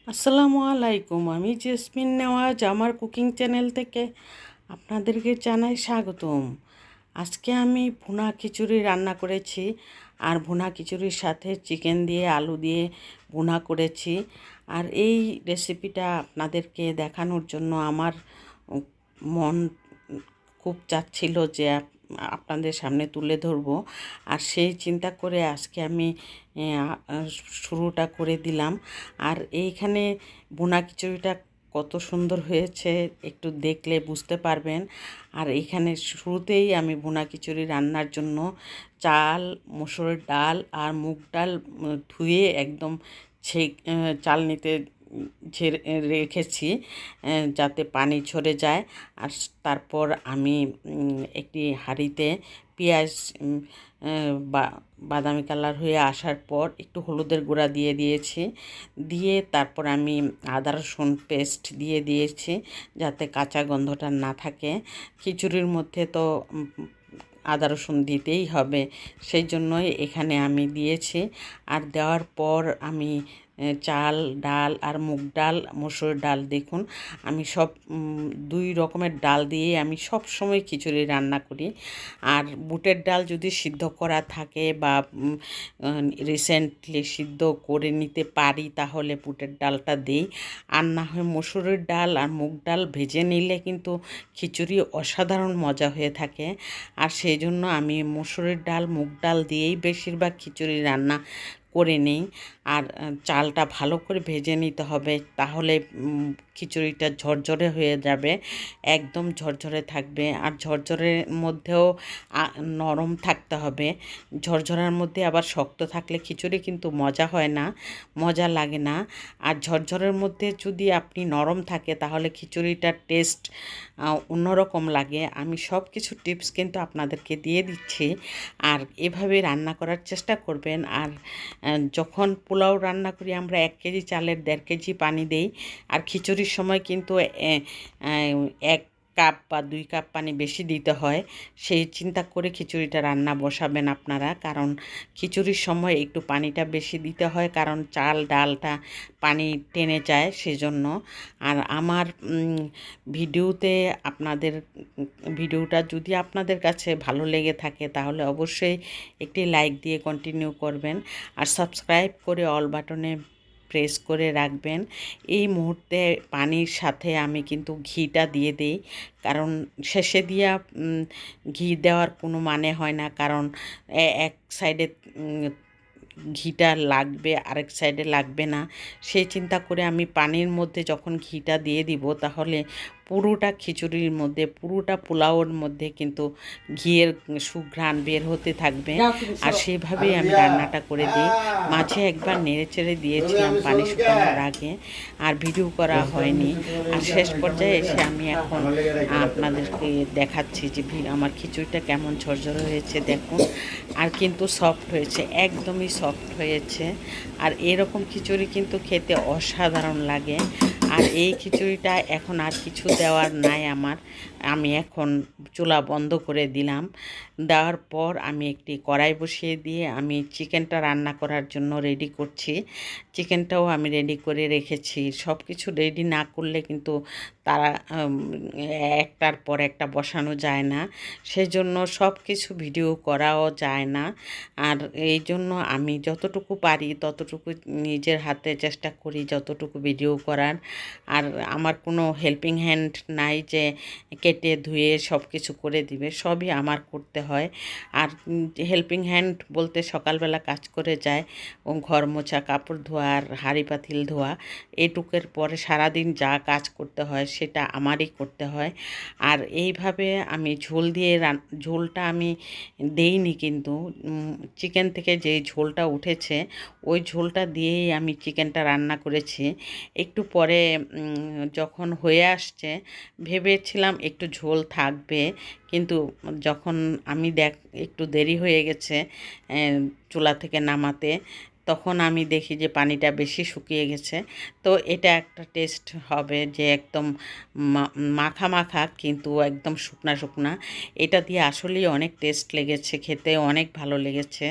আসসালামু আলাইকুম। আমি জেসমিন নেওয়াজ আমার কুকিং চ্যানেল থেকে আপনাদেরকে জানাই স্বাগতম। আজকে আমি ভুনা খিচুড়ি রান্না করেছি, আর ভুনা খিচুড়ির সাথে চিকেন দিয়ে আলু দিয়ে ভুনা করেছি। আর এই রেসিপিটা আপনাদেরকে দেখানোর জন্য আমার মন খুব চাচ্ছিল যে আপনাদের সামনে তুলে ধরবো, আর সেই চিন্তা করে আজকে আমি শুরুটা করে দিলাম। আর এইখানে ভুনা খিচুড়িটা কত সুন্দর হয়েছে একটু দেখলে বুঝতে পারবেন। আর এইখানে শুরুতেই আমি ভুনা খিচুড়ি রান্নার জন্য চাল, মসুরের ডাল আর মুগ ডাল ধুয়ে একদম চালনিতে ঝেড়ে রেখেছি যাতে পানি ঝরে যায়। আর তারপর আমি একটি হাঁড়িতে পেঁয়াজ বাদামি কালার হয়ে আসার পর একটু হলুদের গুঁড়া দিয়ে দিয়েছি, দিয়ে তারপর আমি আদা রসুন পেস্ট দিয়ে দিয়েছি যাতে কাঁচা গন্ধটা না থাকে। খিচুড়ির মধ্যে তো আদা রসুন দিতেই হবে, সেই জন্যই এখানে আমি দিয়েছি। আর দেওয়ার পর আমি চাল, ডাল আর মুগ ডাল, মসুর ডাল, দেখুন আমি সব দুই রকমের ডাল দিয়ে আমি সব সময় খিচুড়ি রান্না করি। আর বুটের ডাল যদি সিদ্ধ করা থাকে বা রিসেন্টলি সিদ্ধ করে নিতে পারি তাহলে বুটের ডালটা দিই, আর না হয় মসুরের ডাল আর মুগ ডাল ভেজে নিলে কিন্তু খিচুড়ি অসাধারণ মজা হয়ে থাকে। আর সেই জন্য আমি মসুরের ডাল, মুগ ডাল দিয়েই বেশিরভাগ খিচুড়ি রান্না করে নিই। আর চালটা ভালো করে ভেজে নিতে হবে, তাহলে খিচুড়িটা ঝরঝরে হয়ে যাবে, একদম ঝরঝরে থাকবে। আর ঝরঝরের মধ্যেও নরম থাকতে হবে। ঝরঝরার মধ্যে আবার শক্ত থাকলে খিচুড়ি কিন্তু মজা হয় না, মজা লাগে না। আর ঝরঝরের মধ্যে যদি আপনি নরম থাকে তাহলে খিচুড়িটার টেস্ট অন্যরকম লাগে। আমি সব কিছু টিপস কিন্তু আপনাদেরকে দিয়ে দিচ্ছি, আর এভাবে রান্না করার চেষ্টা করবেন। আর যখন পোলাও রান্না করি আমরা 1 কেজি চালের 1.5 কেজি পানি দেই, আর খিচুড়ির সময় কিন্তু 1 কাপ বা 2 কাপ পানি বেশি দিতে হয়। সেই চিন্তা করে খিচুড়িটা রান্না বসাবেন আপনারা, কারণ খিচুড়ির সময় একটু পানিটা বেশি দিতে হয়, কারণ চাল ডালটা পানি টেনে যায় সেজন্য। আর আমার ভিডিওটা যদি আপনাদের কাছে ভালো লেগে থাকে তাহলে অবশ্যই একটি লাইক দিয়ে কন্টিনিউ করবেন, আর সাবস্ক্রাইব করে অল বাটনে প্রেস করে রাখবেন। এই মুহূর্তে পানির সাথে আমি কিন্তু ঘিটা দিয়ে দিই, কারণ শেষে দিয়া ঘি দেওয়ার কোনো মানে হয় না, কারণ এক সাইডে ঘিটা লাগবে আরেক সাইডে লাগবে না। সেই চিন্তা করে আমি পানির মধ্যে যখন ঘিটা দিয়ে দিব তাহলে পুরোটা খিচুড়ির মধ্যে, পুরোটা পোলাওর মধ্যে কিন্তু ঘিয়ের সুঘ্রাণ বের হতে থাকবে। আর সেভাবেই আমি রান্নাটা করে দিই। মাঝে একবার নেড়েচেড়ে দিয়েছিলাম পানি শুকানোর আগে, আর ভিডিও করা হয়নি। আর শেষ পর্যায়ে এসে আমি এখন আপনাদেরকে দেখাচ্ছি যে আমার খিচুড়িটা কেমন ঝরঝরে হয়েছে দেখুন। আর কিন্তু সফট হয়েছে, একদমই সফট হয়েছে। আর এরকম খিচুড়ি কিন্তু খেতে অসাধারণ লাগে। আর এই খিচুড়িটা এখন আর কিছু দেওয়ার নাই আমার, আমি এখন চুলা বন্ধ করে দিলাম। দেওয়ার পর আমি একটি কড়াই বসিয়ে দিয়ে আমি চিকেনটা রান্না করার জন্য রেডি করছি। চিকেনটাও আমি রেডি করে রেখেছি। সব কিছু রেডি না করলে কিন্তু তারা একটার পর একটা বসানো যায় না, সেজন্য সব কিছু ভিডিও করাও যায় না। আর এই জন্য আমি যতটুকু পারি ততটুকু নিজের হাতে চেষ্টা করি যতটুকু ভিডিও করার। আর আমার কোনো হেল্পিং হ্যান্ড নাই যে কেটে ধুয়ে সব কিছু করে দিবে, সবই আমার করতে হয়। আর হেল্পিং হ্যান্ড বলতে সকালবেলা কাজ করে যায় ও ঘর মোছা, কাপড় ধোয়া আর হাঁড়ি পাতিল ধোয়া, এটুকের পরে সারাদিন যা কাজ করতে হয় সেটা আমারই করতে হয়। আর এইভাবে আমি ঝোলটা আমি দেইনি, কিন্তু চিকেন থেকে যেই ঝোলটা উঠেছে ওই ঝোলটা দিয়েই আমি চিকেনটা রান্না করেছি। একটু পরে যখন হয়ে আসছে ভেবেছিলাম একটু ঝোল থাকবে, কিন্তু যখন আমি একটু দেরি হয়ে গেছে চুলা থেকে নামাতে, তখন আমি দেখি যে পানিটা বেশি শুকিয়ে গেছে। তো এটা একটা টেস্ট হবে যে একদম মাখা মাখা কিন্তু একদম শুকনা শুকনা। এটা দিয়ে আসলেই অনেক টেস্ট লেগেছে, খেতে অনেক ভালো লেগেছে।